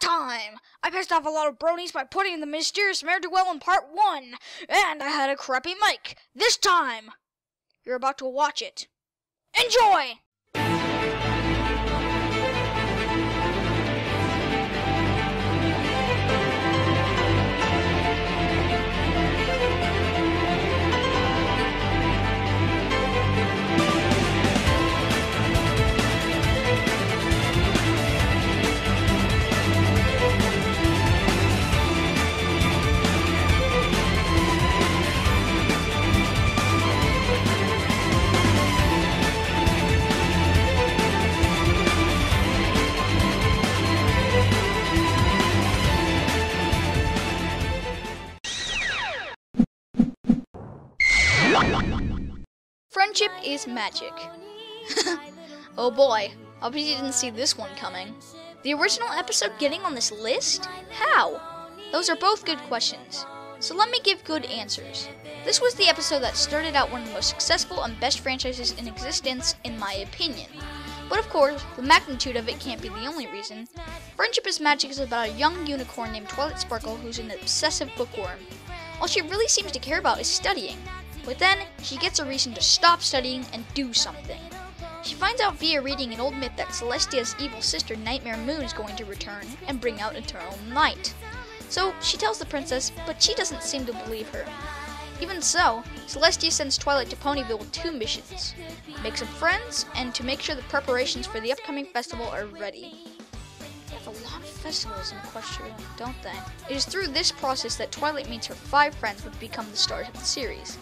Last time, I pissed off a lot of bronies by putting the mysterious ne'er-do-well in part 1, and I had a crappy mic. This time, you're about to watch it. Enjoy! Friendship is magic. Oh boy, I bet you didn't see this one coming. The original episode getting on this list? How? Those are both good questions. So let me give good answers. This was the episode that started out one of the most successful and best franchises in existence, in my opinion. But of course, the magnitude of it can't be the only reason. Friendship is Magic is about a young unicorn named Twilight Sparkle who's an obsessive bookworm. All she really seems to care about is studying. But then, she gets a reason to stop studying and do something. She finds out via reading an old myth that Celestia's evil sister Nightmare Moon is going to return and bring out eternal night. So, she tells the princess, but she doesn't seem to believe her. Even so, Celestia sends Twilight to Ponyville with 2 missions. Make some friends, and to make sure the preparations for the upcoming festival are ready. They have a lot of festivals in Equestria, don't they? It is through this process that Twilight meets her 5 friends who become the stars of the series.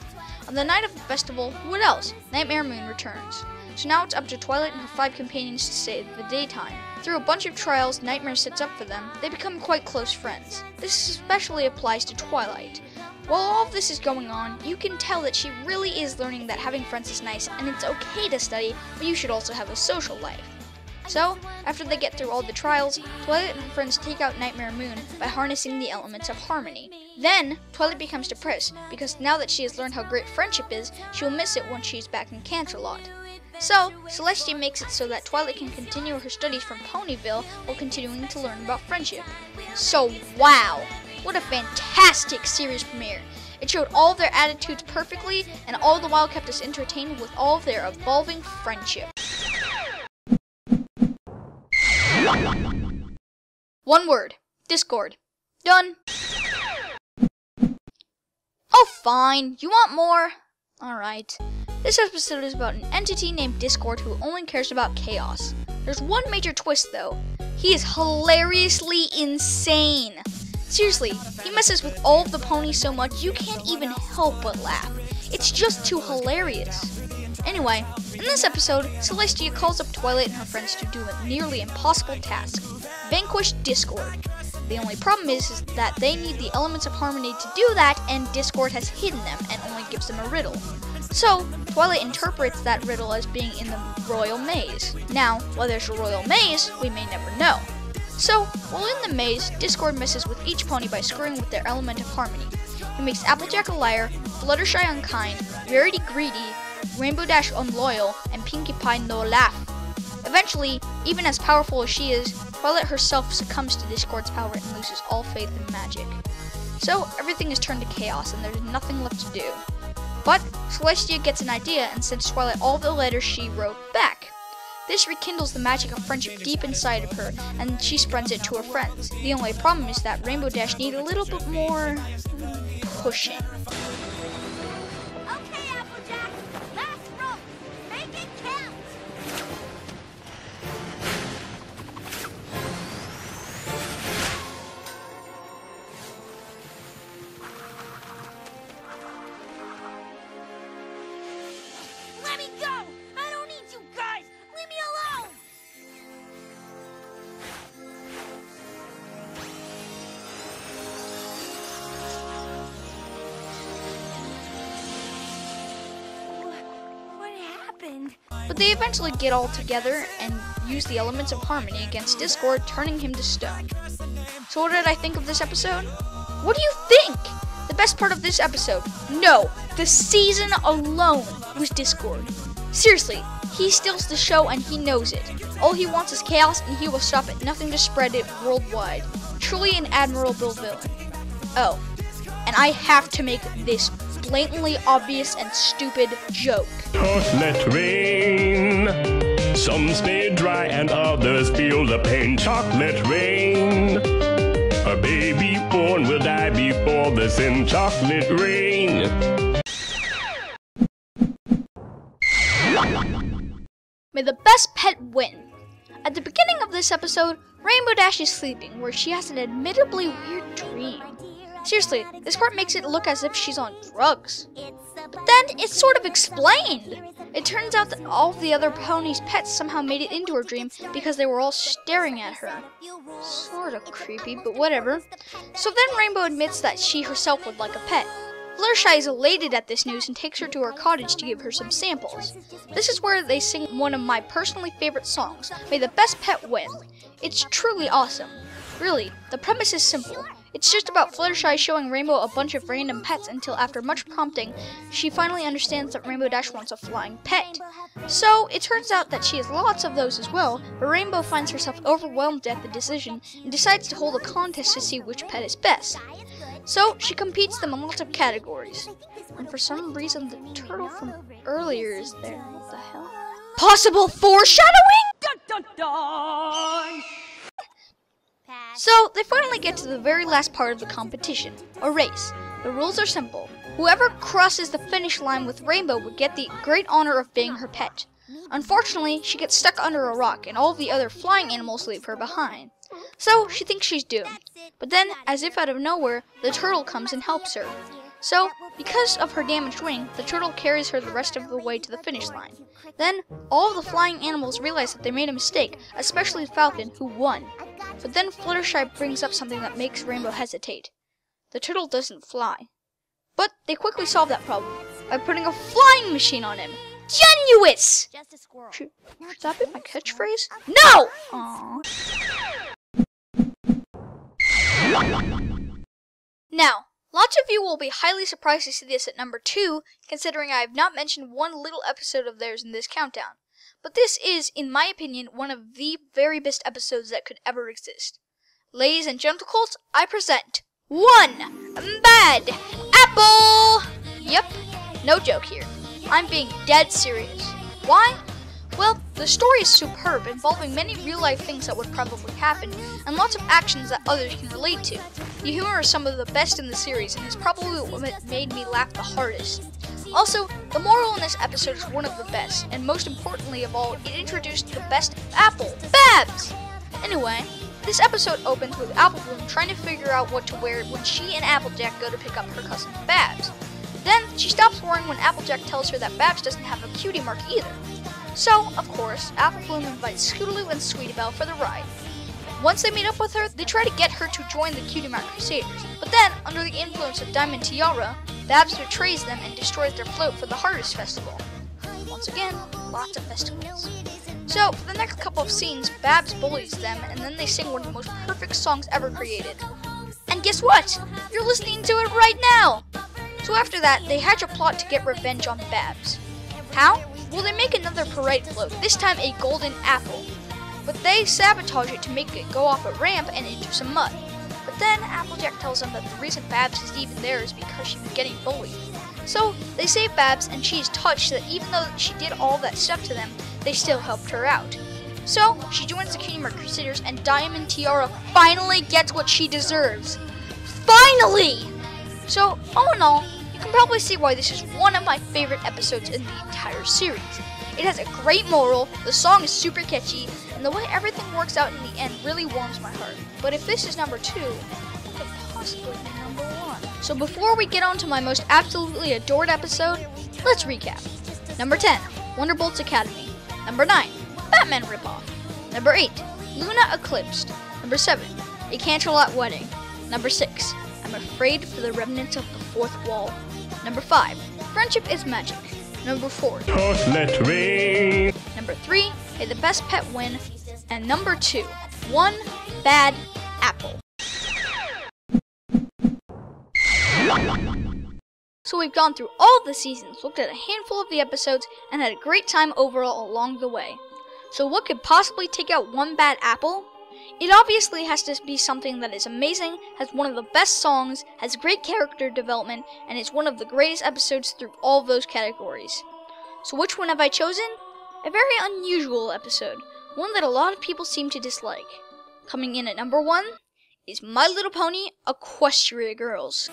On the night of the festival, what else? Nightmare Moon returns. So now it's up to Twilight and her 5 companions to save the daytime. Through a bunch of trials Nightmare sets up for them, they become quite close friends. This especially applies to Twilight. While all of this is going on, you can tell that she really is learning that having friends is nice and it's okay to study, but you should also have a social life. So, after they get through all the trials, Twilight and her friends take out Nightmare Moon by harnessing the elements of harmony. Then, Twilight becomes depressed, because now that she has learned how great friendship is, she will miss it once she is back in Canterlot. So, Celestia makes it so that Twilight can continue her studies from Ponyville while continuing to learn about friendship. So, wow! What a fantastic series premiere! It showed all of their attitudes perfectly, and all the while kept us entertained with all of their evolving friendship. One word. Discord. Done. Oh, fine. You want more? Alright. This episode is about an entity named Discord who only cares about chaos. There's one major twist, though. He is hilariously insane. Seriously, he messes with all of the ponies so much you can't even help but laugh. It's just too hilarious. Anyway, in this episode, Celestia calls up Twilight and her friends to do a nearly impossible task: vanquish Discord. The only problem is that they need the elements of harmony to do that, and Discord has hidden them and only gives them a riddle. So, Twilight interprets that riddle as being in the Royal Maze. Now, whether it's a Royal Maze, we may never know. So, while in the maze, Discord messes with each pony by screwing with their element of harmony. He makes Applejack a liar, Fluttershy unkind, Rarity greedy, Rainbow Dash unloyal, and Pinkie Pie no laugh. Eventually, even as powerful as she is, Twilight herself succumbs to Discord's power and loses all faith in magic. So, everything is turned to chaos and there's nothing left to do. But, Celestia gets an idea and sends Twilight all the letters she wrote back. This rekindles the magic of friendship deep inside of her, and she spreads it to her friends. The only problem is that Rainbow Dash need a little bit more pushing. Okay, Applejack, last rope. Make it count. Let me go! I don't need you guys! Leave me alone! What happened? But they eventually get all together and use the elements of harmony against Discord, turning him to stone. So what did I think of this episode? What do you think? The best part of this episode? No, the season alone was Discord. Seriously, he steals the show and he knows it. All he wants is chaos, and he will stop at nothing to spread it worldwide. Truly an admirable villain. Oh, and I have to make this blatantly obvious and stupid joke. Chocolate rain. Some stay dry and others feel the pain. Chocolate rain. A baby born will die before the sin. Chocolate rain. May the best pet win. At the beginning of this episode, Rainbow Dash is sleeping, where she has an admittedly weird dream. Seriously, this part makes it look as if she's on drugs. But then it's sort of explained. It turns out that all of the other ponies' pets somehow made it into her dream because they were all staring at her. Sort of creepy, but whatever. So then Rainbow admits that she herself would like a pet. Fluttershy is elated at this news and takes her to her cottage to give her some samples. This is where they sing one of my personally favorite songs, May the Best Pet Win. It's truly awesome. Really, the premise is simple. It's just about Fluttershy showing Rainbow a bunch of random pets until after much prompting, she finally understands that Rainbow Dash wants a flying pet. So, it turns out that she has lots of those as well, but Rainbow finds herself overwhelmed at the decision and decides to hold a contest to see which pet is best. So, she competes them in lots of categories. And for some reason, the turtle from earlier is there. What the hell? Possible foreshadowing?! Dun, dun, dun. So, they finally get to the very last part of the competition, a race. The rules are simple. Whoever crosses the finish line with Rainbow would get the great honor of being her pet. Unfortunately, she gets stuck under a rock and all of the other flying animals leave her behind. So, she thinks she's doomed. But then, as if out of nowhere, the turtle comes and helps her. So, because of her damaged wing, the turtle carries her the rest of the way to the finish line. Then, all of the flying animals realize that they made a mistake, especially Falcon, who won. But then Fluttershy brings up something that makes Rainbow hesitate. The turtle doesn't fly. But they quickly solve that problem by putting a flying machine on him. Genuous! Just a squirrel. Should that be my catchphrase? No! Aww. Now, lots of you will be highly surprised to see this at number 2, considering I have not mentioned one little episode of theirs in this countdown. But this is, in my opinion, one of the very best episodes that could ever exist. Ladies and gentlemen, I present 1 Bad Apple! Yep, no joke here. I'm being dead serious. Why? Well, the story is superb, involving many real-life things that would probably happen, and lots of actions that others can relate to. The humor is some of the best in the series, and is probably what made me laugh the hardest. Also, the moral in this episode is one of the best, and most importantly of all, it introduced the best apple, Babs! Anyway, this episode opens with Apple Bloom trying to figure out what to wear when she and Applejack go to pick up her cousin Babs. Then, she stops worrying when Applejack tells her that Babs doesn't have a cutie mark either. So, of course, Apple Bloom invites Scootaloo and Sweetie Belle for the ride. Once they meet up with her, they try to get her to join the Cutie Mark Crusaders. But then, under the influence of Diamond Tiara, Babs betrays them and destroys their float for the Harvest Festival. Once again, lots of festivals. So, for the next couple of scenes, Babs bullies them, and then they sing one of the most perfect songs ever created. And guess what? You're listening to it right now! So after that, they hatch a plot to get revenge on Babs. How? Well, they make another parade float, this time a golden apple. But they sabotage it to make it go off a ramp and into some mud. But then Applejack tells them that the reason Babs is even there is because she was getting bullied. So they save Babs, and she is touched that even though she did all that stuff to them, they still helped her out. So she joins the Cutie Mark Crusaders, and Diamond Tiara finally gets what she deserves. Finally! So all in all, you can probably see why this is one of my favorite episodes in the entire series. It has a great moral, the song is super catchy, and the way everything works out in the end really warms my heart. But if this is number 2, it could possibly be number 1. So before we get on to my most absolutely adored episode, let's recap. Number 10, Wonderbolt's Academy. Number 9, Batman ripoff. Number 8, Luna Eclipsed. Number 7, A Canterlot Wedding. Number 6, I'm Afraid for the Remnants of the Fourth Wall. Number 5, Friendship is Magic. Number 4, Chocolate rain. Number 3, May the Best Pet Win. And number 2, 1 Bad Apple. So we've gone through all of the seasons, looked at a handful of the episodes, and had a great time overall along the way. So what could possibly take out one bad apple? It obviously has to be something that is amazing, has one of the best songs, has great character development, and is one of the greatest episodes through all of those categories. So which one have I chosen? A very unusual episode, one that a lot of people seem to dislike. Coming in at number 1 is My Little Pony Equestria Girls.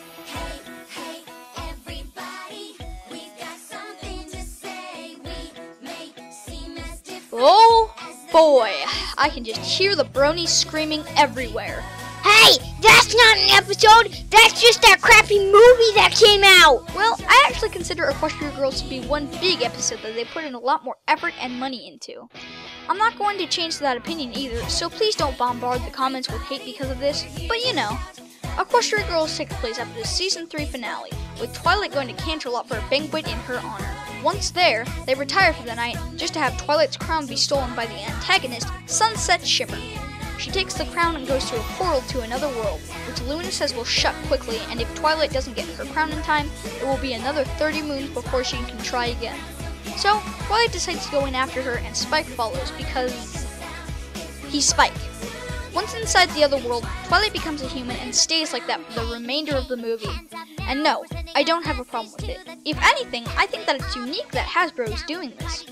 Hey, everybody, we've got something to say. We may seem as different. Oh boy, I can just hear the bronies screaming everywhere. Hey, that's not an episode! That's just that crappy movie that came out! Well, I actually consider Equestria Girls to be one big episode that they put in a lot more effort and money into. I'm not going to change that opinion either, so please don't bombard the comments with hate because of this, but you know. Equestria Girls takes place after the Season 3 finale, with Twilight going to Canterlot for a banquet in her honor. Once there, they retire for the night, just to have Twilight's crown be stolen by the antagonist, Sunset Shimmer. She takes the crown and goes through a portal to another world, which Luna says will shut quickly, and if Twilight doesn't get her crown in time, it will be another 30 moons before she can try again. So, Twilight decides to go in after her, and Spike follows because he's Spike. Once inside the other world, Twilight becomes a human and stays like that for the remainder of the movie. And no, I don't have a problem with it. If anything, I think that it's unique that Hasbro is doing this.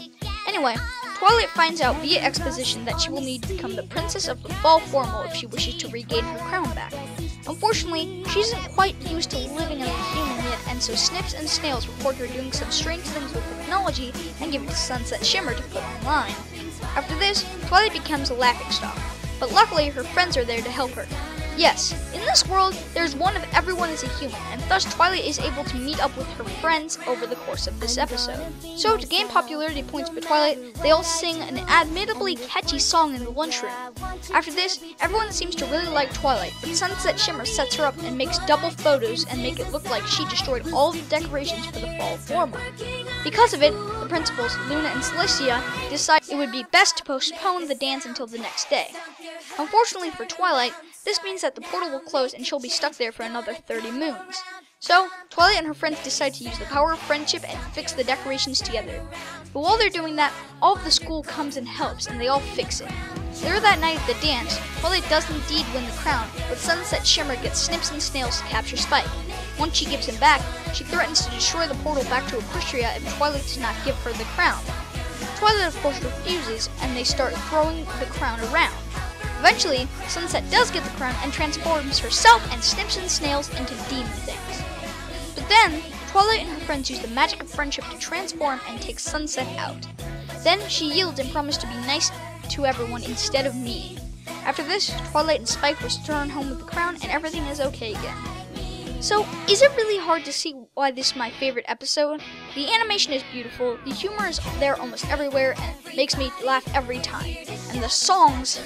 Anyway, Twilight finds out via exposition that she will need to become the princess of the fall formal if she wishes to regain her crown back. Unfortunately, she isn't quite used to living as a human yet, and so Snips and Snails report her doing some strange things with technology and give it to Sunset Shimmer to put online. After this, Twilight becomes a laughingstock, but luckily her friends are there to help her. Yes, in this world, there's one of everyone is a human, and thus Twilight is able to meet up with her friends over the course of this episode. So, to gain popularity points for Twilight, they all sing an admittably catchy song in the lunchroom. After this, everyone seems to really like Twilight, but Sunset Shimmer sets her up and makes double photos and make it look like she destroyed all the decorations for the fall formal. Because of it, the principals, Luna and Celestia, decide it would be best to postpone the dance until the next day. Unfortunately for Twilight, this means that the portal will close and she'll be stuck there for another 30 moons. So, Twilight and her friends decide to use the power of friendship and fix the decorations together. But while they're doing that, all of the school comes and helps, and they all fix it. Later that night at the dance, Twilight does indeed win the crown, but Sunset Shimmer gets Snips and Snails to capture Spike. Once she gives him back, she threatens to destroy the portal back to Equestria if Twilight does not give her the crown. Twilight of course refuses, and they start throwing the crown around. Eventually, Sunset does get the crown and transforms herself and Snips and Snails into demon things. But then, Twilight and her friends use the magic of friendship to transform and take Sunset out. Then she yields and promises to be nice to everyone instead of mean. After this, Twilight and Spike return home with the crown and everything is okay again. So, is it really hard to see why this is my favorite episode? The animation is beautiful, the humor is there almost everywhere, and it makes me laugh every time. And the songs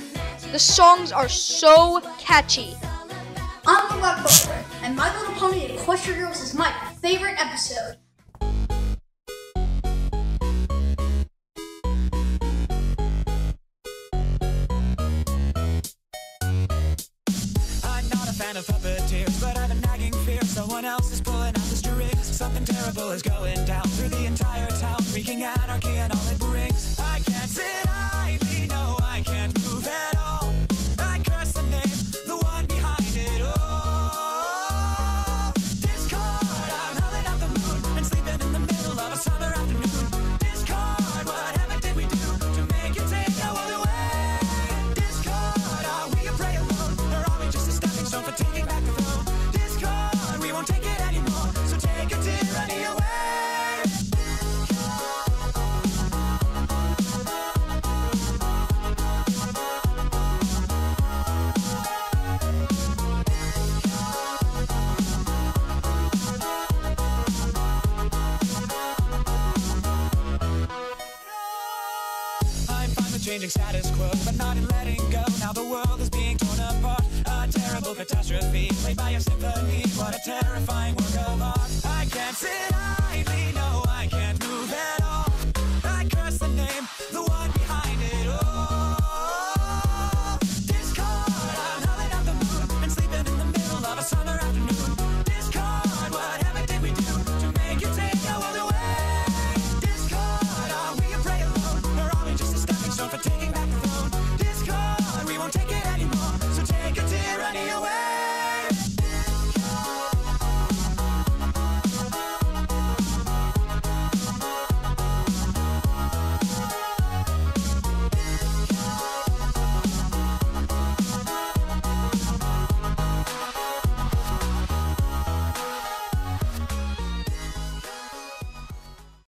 are so catchy. I'm the Blackish Butler, and My Little Pony Equestria Girls is my favorite episode. I'm not a fan of puppeteers, but I have a nagging fear someone else is pulling out the strings. Something terrible is going down through the entire town, wreaking anarchy and all it brings. I can't sit idly, no, I can't move at all. I curse the name, the one behind it all. Discord, I'm howling at the moon and sleeping in the middle of a summer afternoon. Discord, whatever did we do to make you take our world away? Discord, are we a prey alone, or are we just a stepping stone for taking back the throne? Discord, we won't take it anymore, so take your tyranny away. I'm fine with changing status quo, but not in letting go. Now the world is being torn apart. A terrible catastrophe, played by a symphony. What a terrifying work of art. I can't sit idly, no,